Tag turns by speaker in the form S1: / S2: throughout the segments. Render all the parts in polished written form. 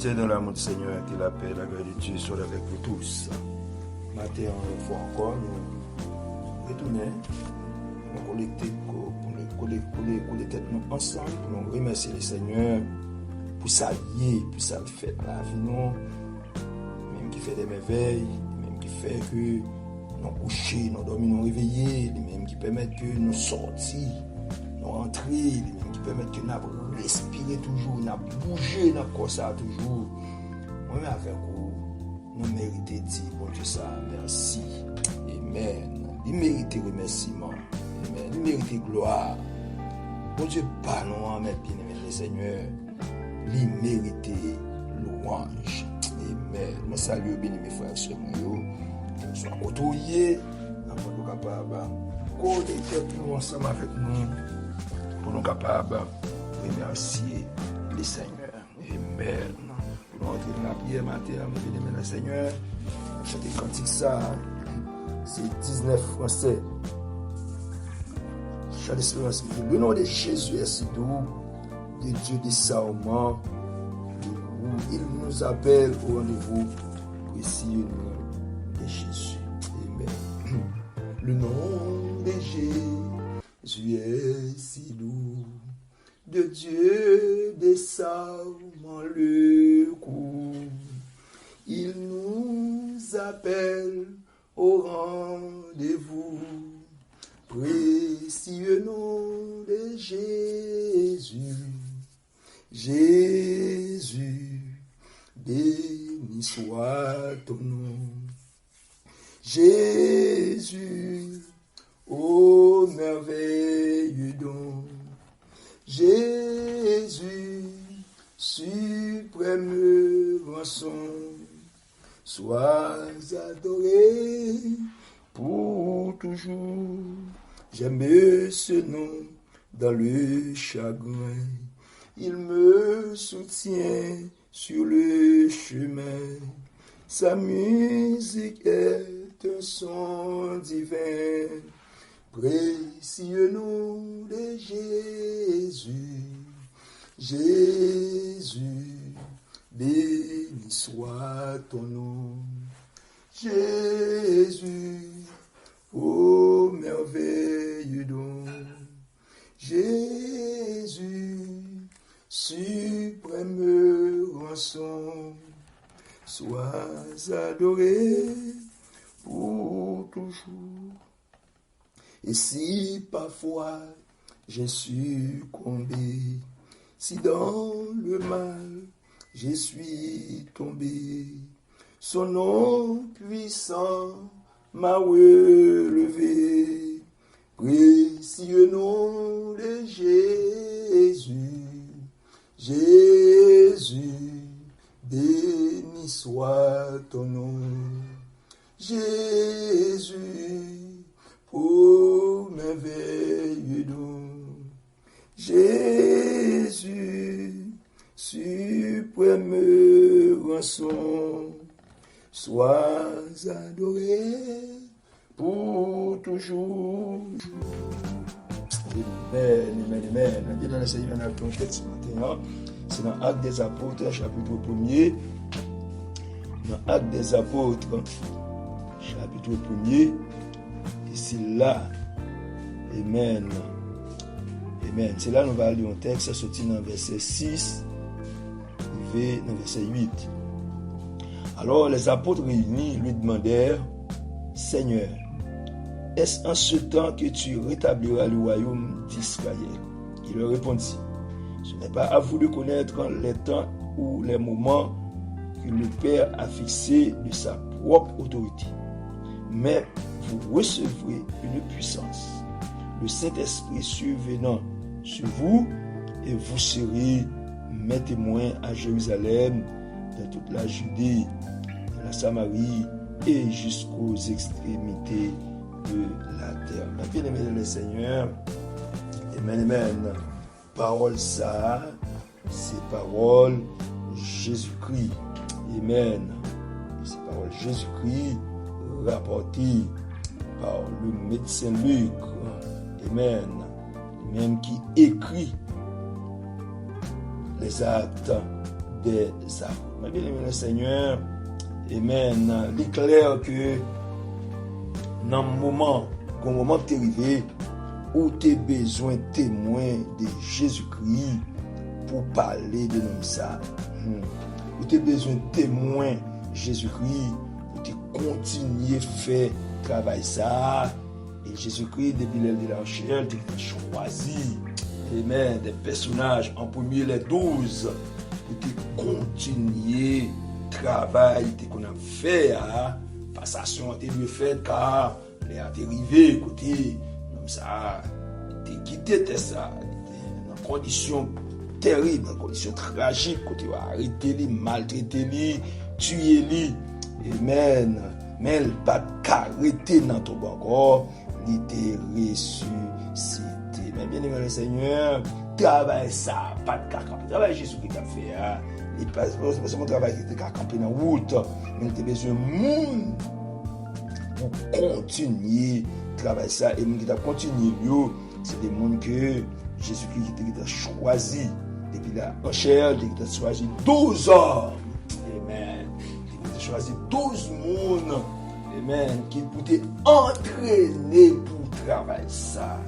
S1: c'est dans l'amour du Seigneur que la paix et la grâce de Dieu soit avec vous tous. Matin, une fois encore, nous retournons, nous collecter pour les têtes nous ensemble, pour nous remercier le Seigneur pour sa vie, pour sa fête dans la vie, nous, même qui fait des merveilles, même qui fait que nous coucher, nous dormir, nous réveiller, même qui permet que nous sortir, nous entrer, même qui permet que nous respirer toujours, nous bouger dans le corps ça toujours. Moi, avec vous, nous méritons de dire, bon Dieu, ça, merci. Amen. Il mérite remerciement. Amen. Il mérite gloire. Bon Dieu, pas non, mais bien aimé le Seigneur. Il mérite louange. Amen. Moi, salue bien mes frères et sœurs. Nous sommes autorisés, nous sommes capables de connecter nous ensemble avec nous pour nous capables de remercier le Seigneur. Amen. Pour nous entrer dans la prière matin, nous venons le Seigneur. Chanter le cantique ça, c'est 19 français. Chant d'espérance, le nom de Jésus est si doux, de Dieu des sarments, il nous appelle au rendez-vous précieux nom de Jésus. Amen. Le nom de Jésus est si doux, de Dieu des sarments le coup. Il nous appelle au rendez-vous. Précieux nom de Jésus. Jésus, béni soit ton nom. Jésus, ô merveilleux don. Jésus, suprême rançon. Sois adoré pour toujours. J'aime ce nom dans le chagrin. Il me soutient sur le chemin. Sa musique est un son divin. Précieux nom de Jésus. Jésus, béni soit ton nom. Jésus, ô merveilleux don. Jésus, suprême rançon. Sois adoré pour toujours. Et si parfois j'ai succombé, si dans le mal je suis tombé, son nom puissant m'a relevé. Précieux nom de Jésus. Jésus, béni soit ton nom. Jésus, ô merveilleux don. Jésus, suprême rançon. Sois adoré pour toujours. Amen, amen, amen. Bien dans le Seigneur, on a pris un texte ce matin. C'est dans Actes des Apôtres, chapitre 1er. Dans Actes des Apôtres, chapitre 1er. Et c'est là. Amen. Amen. C'est là que nous allons lire un texte, sorti dans verset 6, dans verset 8. Alors les apôtres réunis lui demandèrent, Seigneur, est-ce en ce temps que tu rétabliras le royaume d'Israël? Il leur répondit, ce n'est pas à vous de connaître les temps ou les moments que le Père a fixés de sa propre autorité, mais vous recevrez une puissance, le Saint-Esprit survenant sur vous, et vous serez mes témoins à Jérusalem, dans toute la Judée, dans la Samarie et jusqu'aux extrémités de la terre. Ma bien-aimé le Seigneur, amen, amen. Parole ça, c'est parole Jésus-Christ. Amen. C'est parole Jésus-Christ rapportée par le médecin Luc. Amen. Même qui écrit les actes des apôtres. Mais bien aimé le Seigneur, amen, il est clair que dans le moment que tu es arrivé, où tu as besoin de témoin de Jésus-Christ pour parler de nous ça. Où tu as besoin de témoin de Jésus-Christ pour te continuer à faire travail ça. Et Jésus-Christ, depuis l'aile de la chair, tu as choisi, amen, des personnages, en premier les 12, pour te continuer travail qu'on a fait, passation a été mieux faite car les a arrivé, écoutez, comme ça, t'es quitté ça, dans conditions terribles, dans conditions tragiques, côté arrêter les, maltraiter les, tuer les, amen, mais elle pas arrêter dans ton encore, il était ressuscité. Mais bien aimé le Seigneur, travail ça, pas de caca, travail Jésus qui a fait, et pas seulement travail qui a campé dans la route, mais il a besoin de monde pour continuer travailler ça. Et qui a continué, c'est des gens que Jésus-Christ a choisi depuis la chair, il a choisi 12 hommes. Amen. Il a choisi 12 personnes. Amen. Qui pouvaient entraîner pour travailler ça.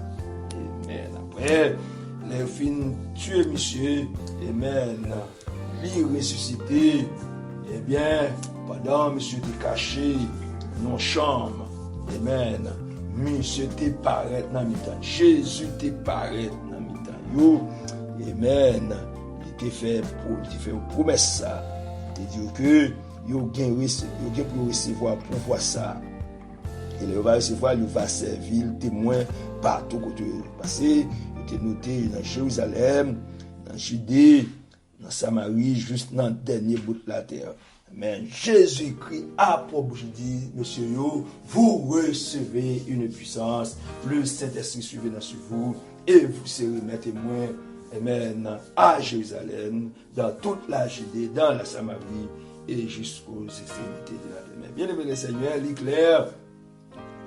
S1: Amen. Après, les filles tuer monsieur. Amen. Lui ressuscité. Eh bien, pendant monsieur était caché dans la chambre. Amen. Monsieur te paraît dans le temps. Jésus te paraît dans le temps. Amen. Il te fait une promesse ça. Il dit que il a pour recevoir pour voir ça. Et il va recevoir, il va servir le témoin partout côté passé. Il était noté dans Jérusalem, dans Judée, dans Samarie, juste dans le dernier bout de la terre. Mais Jésus-Christ a pour dit, monsieur, vous recevez une puissance, le Saint-Esprit suivra sur vous, et vous serez mes témoins, amen, à Jérusalem, dans toute la Judée, dans la Samarie, et jusqu'aux extrémités de la terre. Bien aimé le Seigneur, il est clair,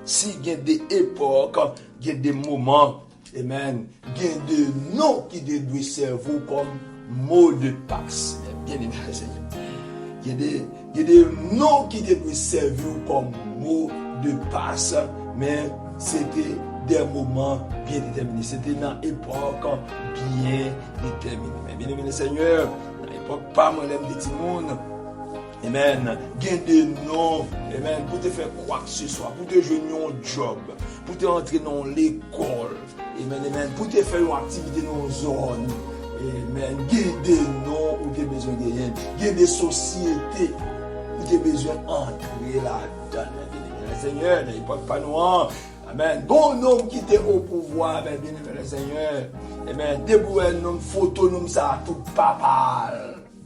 S1: s'il y a des époques, il y a des moments, amen, il y a des noms qui doivent servir comme mot de passe. Bien aimé le Seigneur. Il y a des noms qui devaient servir comme mot de passe, mais c'était des moments bien déterminés. C'était dans l'époque bien déterminée. Mais bien aimé le Seigneur, dans l'époque pas moi-même des petits monde. Amen. Il y a des noms, amen, pour te faire quoi que ce soit, pour te jouer un job, pour te entrer dans l'école, amen, pour te faire une activité dans une zone. Amen. Il y a des noms où tu as besoin de rien. Il y a des sociétés où tu as besoin d'entrer là-dedans. Le Seigneur, il n'y a pas noir. Amen. Bon homme qui était au pouvoir, bien aimé le Seigneur. Amen. Debout un homme photo, nous ça tout papa.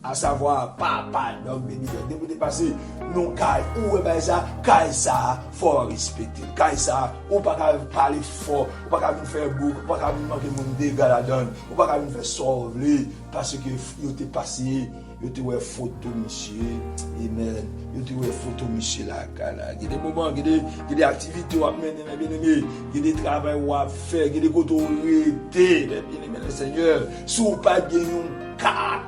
S1: À savoir, papa, donc, debout dépasser, non, caille, ou ben ça, caille ça, faut respecter. Caille ça, ou pas parler fort, ou pas faire beaucoup, ou pas manquer mon dégât la donne, ou pas faire sauver, parce que il était passé, il était ouais photo, monsieur, amen, il était ouais photo, monsieur, là, il y a des moments, il y a des activités à mener, bien aimé, il y a des travaux à faire, il y a des côtés à arrêter, bien aimé le Seigneur, si vous pas gagné une carte,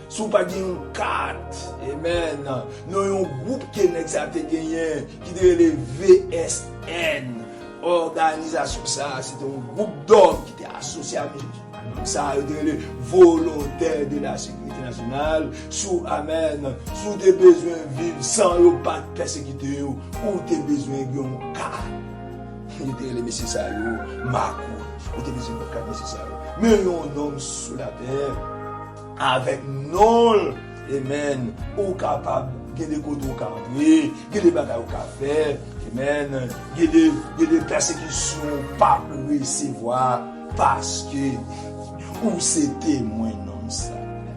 S1: si vous n'avez pas une carte, amen, nous avons un groupe qui a gagné, qui est le VSN, organisation ça, c'est un groupe d'hommes qui était associé à ça, le volontaire de la sécurité nationale, sous amen, sous des besoins vivre sans pas de persécuter, ou des besoins de une carte. Il était le Messie Salou, Marco, ou des besoins de carte Messie Salou. Mais un homme sous la terre, avec non, amen, ou capable, il y a des côtés au cadre, il y a des bagages au café, amen, il y a des persécutions pas pour recevoir parce que ou c'était moins non ça.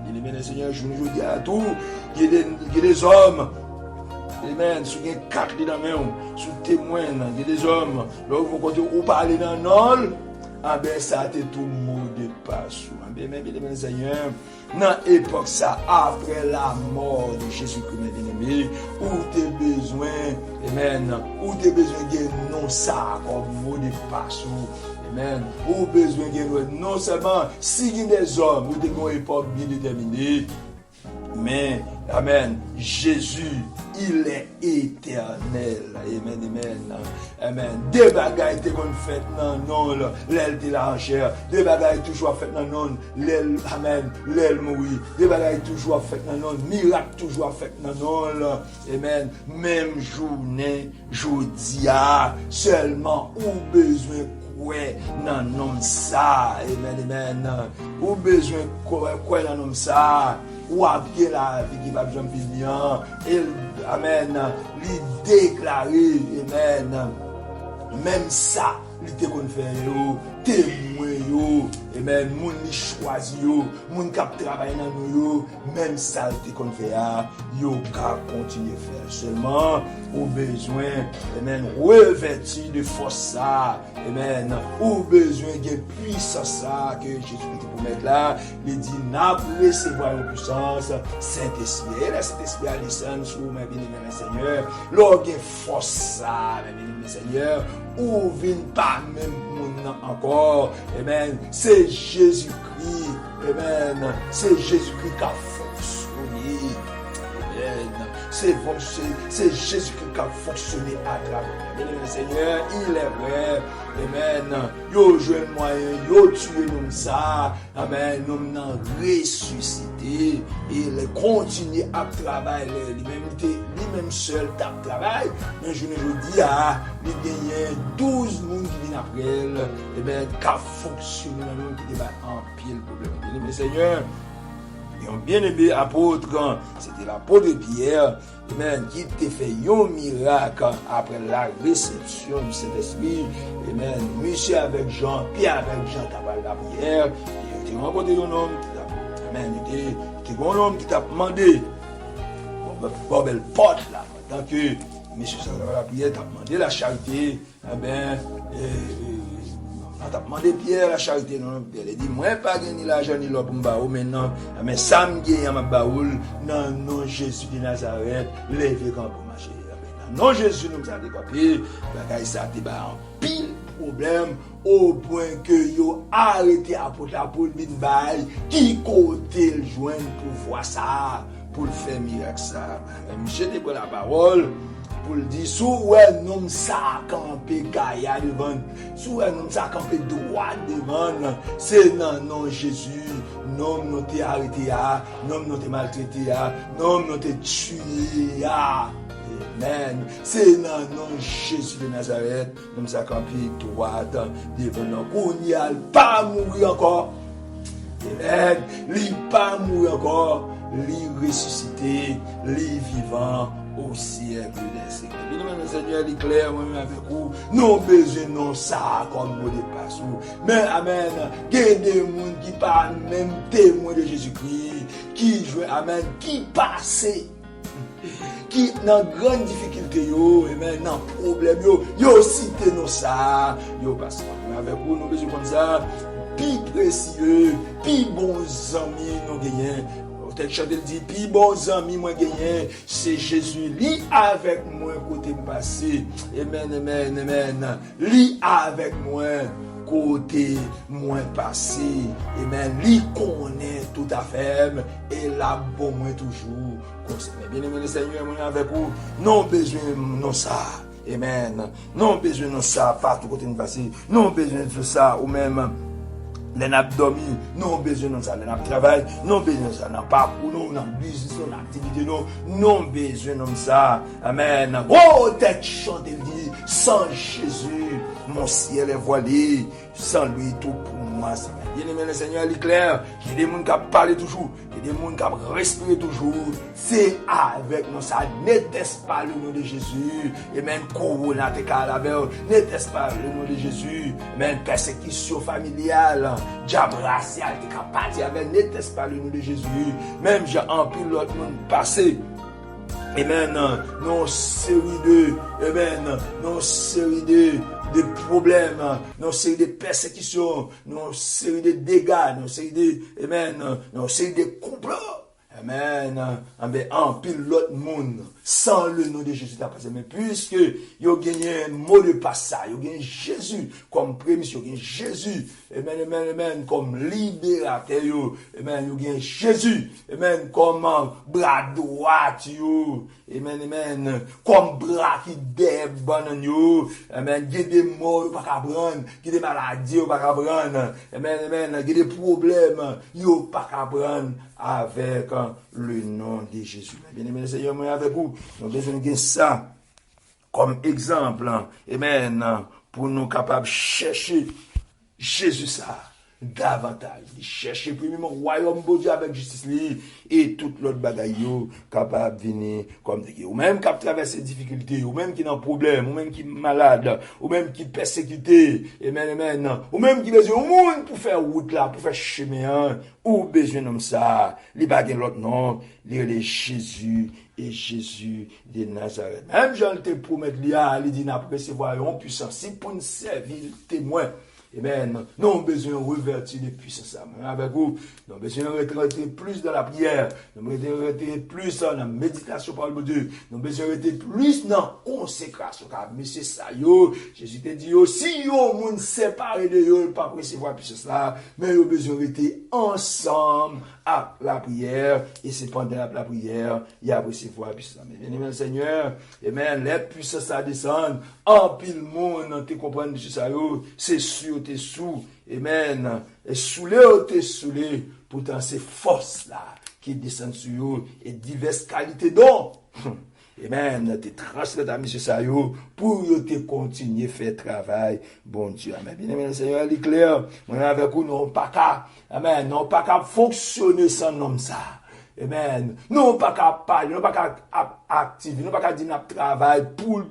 S1: Il est le Seigneur, je vous dis à tout, il y a des hommes, amen, sous les quatre dans la main, sous témoin, il y a des hommes, là où vous comptez ou parler dans non, ah ben ça a été tout le monde de passe. Bien aimé le Seigneur, dans l'époque ça, après la mort de Jésus-Christ, bien aimé, où tu as besoin, amen, où tu as besoin de non ça comme mot de passe, Amen. Ou besoin de non seulement si il y a des hommes, ou des époques bien déterminées, mais, amen, Jésus, il est éternel. Amen, amen. Amen. Des bagailles étaient faites dans non, l'aile de la enchère. Des bagailles toujours faites dans non, l'aile, amen, l'aile mourir. Des bagailles toujours faites dans non, miracle toujours fait dans non, amen. Même journée, joudi, seulement ou besoin ouais, non, non, ça, amen, amen. Ou besoin quoi dans non, ça. Ou à bien la vie qui va bien finir. Et, amen, lui déclarer, amen, même ça, lui te qu'on fait yo, témoin yo, amen, moun li choisi yo, moun kap travail dans nous yo, même ça te qu'on fait yo ka continuer faire seulement au besoin, amen, revêtu de force ça, amen, ou besoin de puissance ça que Jésus pour mettre là, il dit n'a recevoir une puissance Saint-Esprit, et le Saint-Esprit a descendu sur mes bien-aimés Seigneur, l'orgue force ça, mes bien-aimés Seigneur, ou vient pas même mon encore, amen, c'est Jésus-Christ, amen, c'est Jésus-Christ qui a fonctionné, amen, c'est Jésus-Christ qui a fonctionné à travers. Bien-aimé Seigneur, il est vrai, amen, yo joué le moyen, yo tué nous ça, amen, nous n'en ressuscité, et il continue à travailler, lui-même seul t'a travail, mais je ne vous dis, il gagne 12 personnes qui viennent après elle, et bien, qui a fonctionné dans le monde qui débat en pile problème. Bien-aimé Seigneur, et un bien-aimé apôtre, c'était l'apôtre Pierre, amen, qui t'a fait un miracle après la réception du Saint-Esprit, amen, monsieur avec Jean, Pierre avec Jean, t'as parlé de la prière, et tu as rencontré un homme, amen, tu as un homme qui t'a demandé, bon, belle porte là, tant que monsieur la prière t'a demandé la charité, amen, on t'a demandé Pierre la charité, non, Pierre a dit, moi pas gagné l'argent ni l'or pour me baoul maintenant, mais ça me gagne à ma baoul, non, non, Jésus de Nazareth, levez quand pour marcher, non, Jésus nous a décapé, ça a été en pile problème, au point que yo arrêté à pour bin bail, qui côté le joindre pour voir ça, pour le faire miracle ça. Monsieur te prend la parole, pour le dire, sous un homme ça campé gaïa devant, sous un homme ça campé droit devant, c'est non Jésus, non nous t'es arrêté, non nous t'es maltraité, non nous t'es tué, amen. C'est non Jésus de Nazareth, nous ça campé droit devant nous, qu'on n'y a pas mourir encore, amen, il pas mourir encore, il ressuscité, il vivant au siècle des siècles. Bien-aimé Seigneur, il est clair, moi-même avec vous, nous besoin non ça comme mot de passe. Mais amen, il y a des gens qui pas même témoin de Jésus-Christ, qui jouent, amen, qui passent, qui dans grande difficulté yo, amen, dans problème yo cité nous ça, yo passe. Avec vous, nous besoin comme ça, plus précieux, plus bons amis nous gagnons. Chantel dit, puis bons amis, moi gagné, c'est Jésus, lui avec moi, côté passé, amen, amen, amen, lui avec moi, côté moins passé, amen, lui connaît tout à fait, et là, bon, moi toujours, bien aimé le Seigneur, moi avec vous, non besoin, non ça. Amen. Non besoin de ça, partout côté de passé, non besoin de ça, ou même, les abdominaux, non besoin de ça, les travail, non besoin de ça, dans parcours, dans business, dans activité, non besoin de ça. Amen. Oh, tête chante, il dit, sans Jésus, mon ciel est voilé, sans lui tout pour moi. Bien aimé le Seigneur, il est clair, il y a des gens qui parlent toujours, il y a des gens qui respirent toujours. C'est avec nous, ça n'était pas le nom de Jésus, et même Corona, n'était pas le nom de Jésus, même persécution familiale, diable racial, n'était pas le nom de Jésus, même j'ai empilé l'autre monde passé. Amen. Non, série de, amen. Non, série de problèmes, non, série de persécutions, non, série de dégâts, non, série de, amen. Non, série de complots. Amen. En pile l'autre monde, sans le nom de Jésus, mais puisque yo gagné un mot de passe, yo gagné Jésus comme prémisse, yo gagné Jésus, amen, comme libérateur, amen, yo gagné Jésus, amen, comme bras droit, yo, amen, comme bras qui débonne, yo, amen, il y a des mots, pas qu'à prendre, il y a des maladies, pas qu'à prendre, amen, il y a des problèmes, yo, pas qu'à prendre, avec le nom de Jésus. Bien-aimé, Seigneur, moi avec vous, nous avons besoin de ça comme exemple, amen, pour nous capables de chercher Jésus ça davantage, de chercher premièrement le royaume de Dieu avec justice et toute l'autre bagaille capable de venir comme des ou même qui a traversé des difficultés, ou même qui a un problème, ou même qui est malade, ou même qui est persécuté, amen, ou même qui a besoin au monde pour faire route là, pour faire chemin, ou besoin de ça, les bagailles l'autre nom, les Jésus et Jésus de Nazareth. Même Jean te promet il dit n'a pas recevoir une puissance pour nous servir témoin. Amen. Nous avons besoin de revertir les puissances. Avec vous, nous avons besoin de rentrer plus dans la prière. Nous avons besoin de rentrer plus dans la méditation par le Dieu. Nous avons besoin de rentrer plus dans la consécration. Car, mais c'est ça, Jésus te dit, si monde séparé de yo, pas recevoir puissance là, mais nous avons besoin de rentrer ensemble à la prière. Et c'est pendant la prière, il y a recevoir puissance. Bien aimé le Seigneur, amen, les puissances à descendre, en pile monde, te comprendre, c'est sûr. T'es sous, amen, et t'es saoulé, pourtant c'est force là, qui descendent sur eux, et diverses qualités dont, amen, t'es transmettre à monsieur Sayo, pour te continuer à faire travail, bon Dieu, amen, bien aimé, le Seigneur, il est clair, on est avec vous, non pas qu'à, amen, non pas qu'à fonctionner sans nom ça. Amen. Non pas qu'à parler, non pas qu'à activer, non pas qu'à dire notre travail pour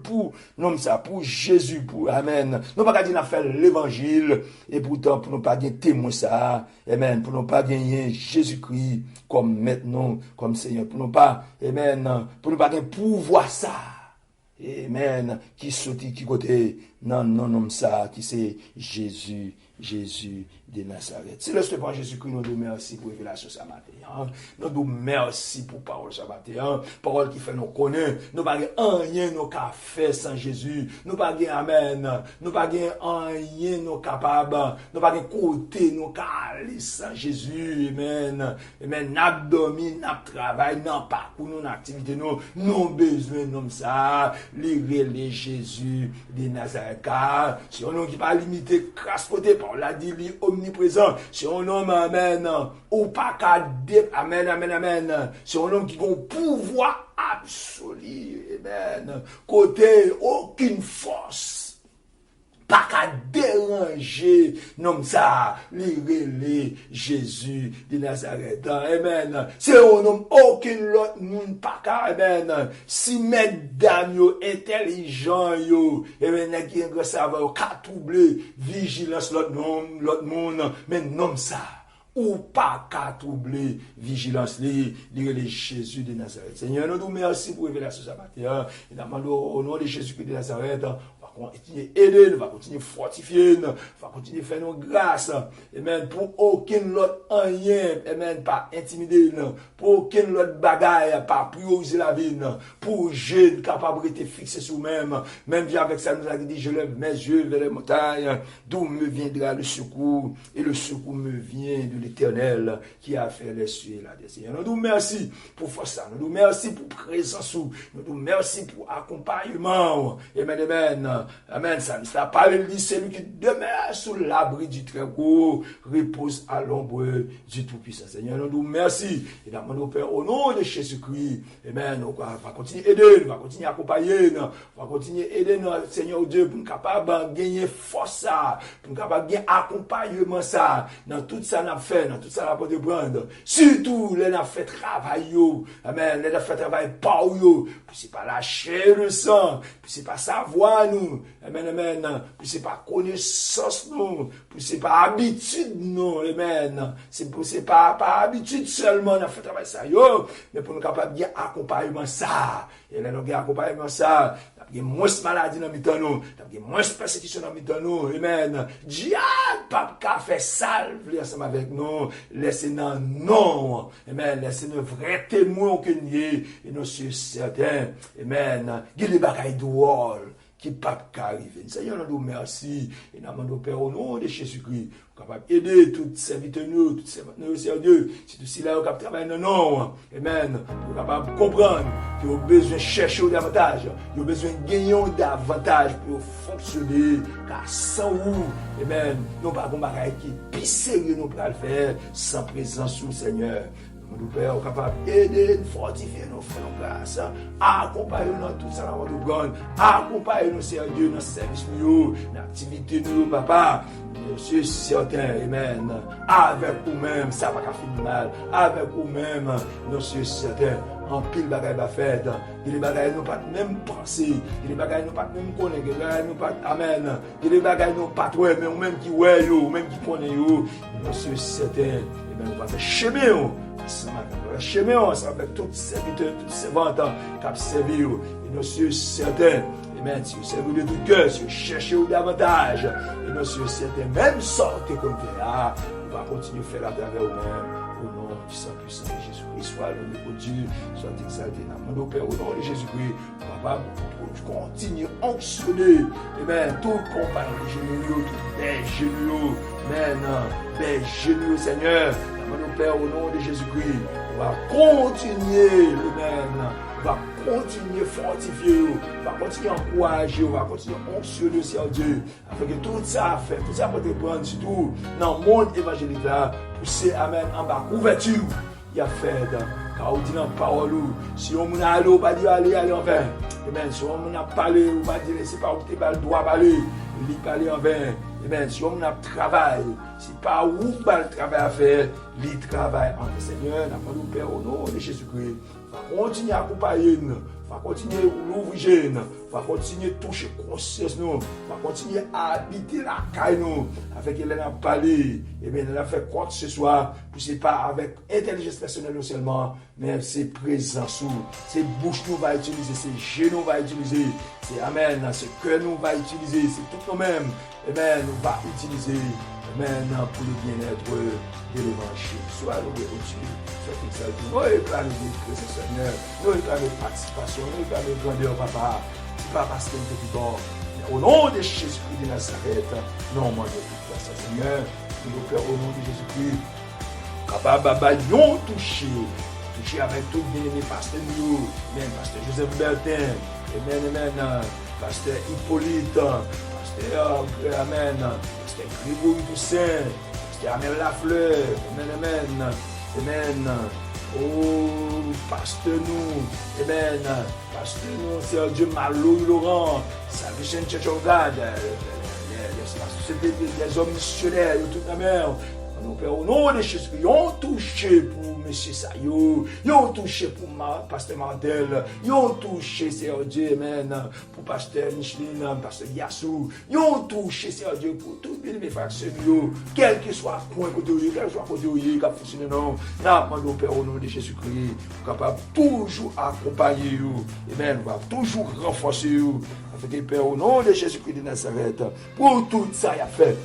S1: non ça, pour Jésus, pour Amen. Non pas qu'à dire faire l'évangile, et pourtant pour ne pas gagner témoin ça, Amen, pour ne pas gagner Jésus-Christ comme maintenant, comme Seigneur, pour ne pas, Amen, pour ne pas gagner pouvoir ça. Amen, qui saute, qui côté, non, ça, qui c'est Jésus de Nazareth. C'est le cependant Jésus-Christ, nous nous merci pour révélation ce matin. Nous nous merci pour parole ce matin. Parole qui fait nous connaître. Nous pas rien nous qu'a fait sans Jésus. Nous pas amen. Nous pas rien nous capable. Nous pas côté nous qu'a aller sans Jésus. Amen. Amen. N'a dormi, n'a travail, n'a parcours, nous activité nous besoin de ça. Les Jésus de Nazareth. Car si on qui pas limité crasse côté par la dit omniprésent, c'est un homme, amen, ou pas qu'à amen, c'est un homme qui a un pouvoir absolu, amen, côté aucune force, pas qu'à déranger, non ça, les Jésus de Nazareth, amen, c'est un homme, aucun autre monde, pas qu'à, amen, si mesdames yo, intelligent yo, amen, qui est un savoir, qu'à troubler, vigilance l'autre monde, mais non ça, ou pas qu'à troubler, vigilance les Jésus de Nazareth. Seigneur, nous nous merci pour révéler ce matin, et au nom de Jésus-Christ de Nazareth, on va continuer à aider, on va continuer à fortifier, on va continuer à faire nos grâces, amen, pour aucun autre rien, amen, pas intimider, pour aucun autre bagaille, pas prioriser la vie, pour jeune capable de fixer sur nous-mêmes, même bien avec ça, nous avons dit, je lève mes yeux vers les montagnes, d'où me viendra le secours, et le secours me vient de l'Éternel, qui a fait les cieux et la terre. Seigneur, nous merci pour force, nous merci pour présence, nous merci pour accompagnement, amen, amen, ça ne pas le dit, c'est lui qui demeure sous l'abri du Très-Haut, repose à l'ombre du Tout-Puissant. Seigneur, nous merci. Et dans mon Père, au nom de Jésus-Christ, amen, on va continuer à aider, on va continuer à accompagner, on va continuer à aider notre Seigneur Dieu pour nous capable de gagner force, pour nous capable de gagner accompagnement ça, dans tout ça nous fait, dans tout ça nous peut prendre. Surtout, les nous fait travail, amen, les nous fait travail par eux, puis c'est pas la chair et le sang, puis c'est pas savoir nous, amen, puis c'est pas connaissance nous, puis c'est pas habitude nous, amen, c'est pas habitude seulement nous fait travail ça, mais pour nous capable de bien accompagnement ça, et là nous bien accompagnement ça, t'as moins maladie dans mitan nous, t'as moins persécution dans mitan nous, amen. Diable, pas fait salve ensemble avec nous, laissez-nous non, amen, laissez-nous vrai témoin que nous, et nous sommes certains, amen, qu'il y a des bagailles d'ouol, qui ne peut pas arriver. Seigneur, nous nous merci. Et nous demandons, Père, au nom de Jésus-Christ, capable d'aider tous ces serviteurs, tous ces serviteurs, Seigneur Dieu, si tu es là, capable de travailler dans nom, amen, nous capable de comprendre qu'ils ont besoin de chercher davantage, ils ont besoin de gagner davantage pour fonctionner, car sans vous, amen, nous n'avons pas de bagaille qui est plus sérieux, nous pouvons le faire sans présence du Seigneur. Nous Père, capable d'aider, de fortifier nos frères en place, accompagner nous dans tout ça, dans notre grande, accompagner nous, Seigneur Dieu, dans le service, dans l'activité, nous, papa. Je suis certain, amen, avec vous-même, ça va pas finir mal, avec vous-même, nous sommes certains. En pile bagaille va faire, il y a des bagailles nous pas même penser, il y a des bagailles nous pas même connaître, il y a des bagailles nous pas amen, il y a des bagailles nous pas ouais, mais même qui ouais yo, même qui connaît yo, nous sommes certains, et bien on va faire chemin ça avec tous ces serviteurs, tous ces ventants qui ont servi, et nous sommes certains, amen, si vous servez de tout cœur, si vous cherchez davantage, et nous sommes certains, même sortez comme ça, on va continuer à faire à travers vous-même. Au nom du Saint-Puissant de Jésus-Christ, soit l'honneur au Dieu, soit exalté. Nous Père, au nom de Jésus-Christ, papa, continue à onctionner, amen, tout compagnon de généraux, tout des généraux, amen, des généraux, Seigneur. Nous Père, au nom de Jésus-Christ, on va continuer, amen, on va continuer à fortifier, on va continuer à encourager, on va continuer à onctionner, Seigneur Dieu, afin que tout ça a fait, tout ça peut te prendre, surtout dans le monde évangélique là, pousser, amen, en bas, couverture, il y a fait, car on dit dans la parole, si on a allé, on va dire allez en vain, amen, si on a parlé, on va dire, c'est pas où tu dois parler, il parler en vain, amen, si on a travail, c'est pas où le travail à faire, il travaille en le Seigneur, nous Père, au nom de Jésus-Christ, va continuer à accompagner nous, va continuer à l'ouvrir, va continuer à toucher conscience nous, va continuer à habiter la caille nous, avec elle a parlé, et bien elle a fait quoi que ce soit, pour c'est pas avec intelligence personnelle seulement, mais c'est présence nous, c'est bouche nous va utiliser, c'est genoux va utiliser, c'est amen, c'est cœur nous va utiliser, c'est tout nous-mêmes, et bien nous va utiliser. Maintenant, pour le bien-être de l'évangile, soit loué au Dieu, soit exalté. Nous réclamons le Seigneur, nous réclamons participation, nous réclamons grandeur, papa. C'est pas parce que nous sommes d'accord. Au nom de Jésus-Christ de Nazareth, non, moi, je prie pour ça, Seigneur. Nous Père, au nom de Jésus-Christ, papa, nous toucher avec tout bien-aimé, pasteur nous, même pasteur Joseph Bertin, amen, pasteur Hippolyte, pasteur, amen. C'était Grégory Toussaint, c'était Amel Lafleur, amen. Oh, pasteur nous, amen. Pasteur nous, c'est Dieu Malo Laurent, Salvation Church of God, des hommes missionnaires, tout la mer. Nous Père, au nom de Jésus, ils ont touché pour M. Sayo, ils ont touché pour Pasteur Martel, ils ont touché, Seigneur Dieu, amen, pour Pasteur Micheline, Pasteur Yassou, ils ont touché, Seigneur Dieu, pour tous mes frères, quel que soit le point côté, quel que soit le côté qui a fonctionné, non, nous Père, au nom de Jésus-Christ, capable toujours accompagner, amen, va toujours renforcer, afin que Père, au nom de Jésus-Christ de Nazareth, pour tout ça, il a fait.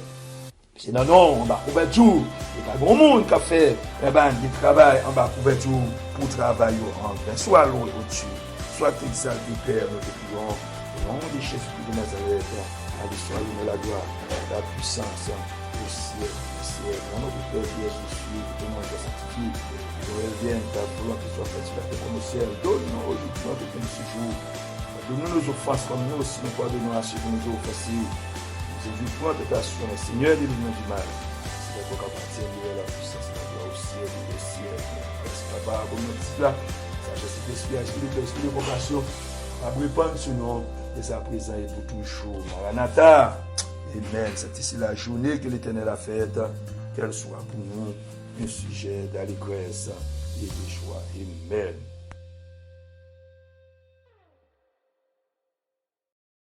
S1: C'est non, on va couverture. Il n'y a pas grand monde qui a fait du travail en bas couverture pour travailler en vain. Soit l'eau au-dessus, soit exalté Père, notre prions. Au nom de Jésus-Christ de Nazareth, à l'histoire de la gloire, la puissance, le ciel, dans notre Père Jésus, que nous sommes sanctifiés, que nous revienne ta volonté soit faite sur la terre comme au ciel. Donne-nous aujourd'hui notre pain de ce jour. Donne-nous nos offenses comme nous aussi, nous pardonnons à ceux qui nous ont offensés. C'est du point de tentation, Seigneur, délivre-nous du mal. C'est la voix qui appartient à la puissance, la gloire au ciel, au ciel. Merci, papa, comme nous dit là, sagesse d'esprit, esprit de vocation, à répandre ce nom, dès à présent et pour toujours. Maranatha, amen. C'est ici la journée que l'Éternel a faite, qu'elle soit pour nous un sujet d'allégresse et de joie. Amen.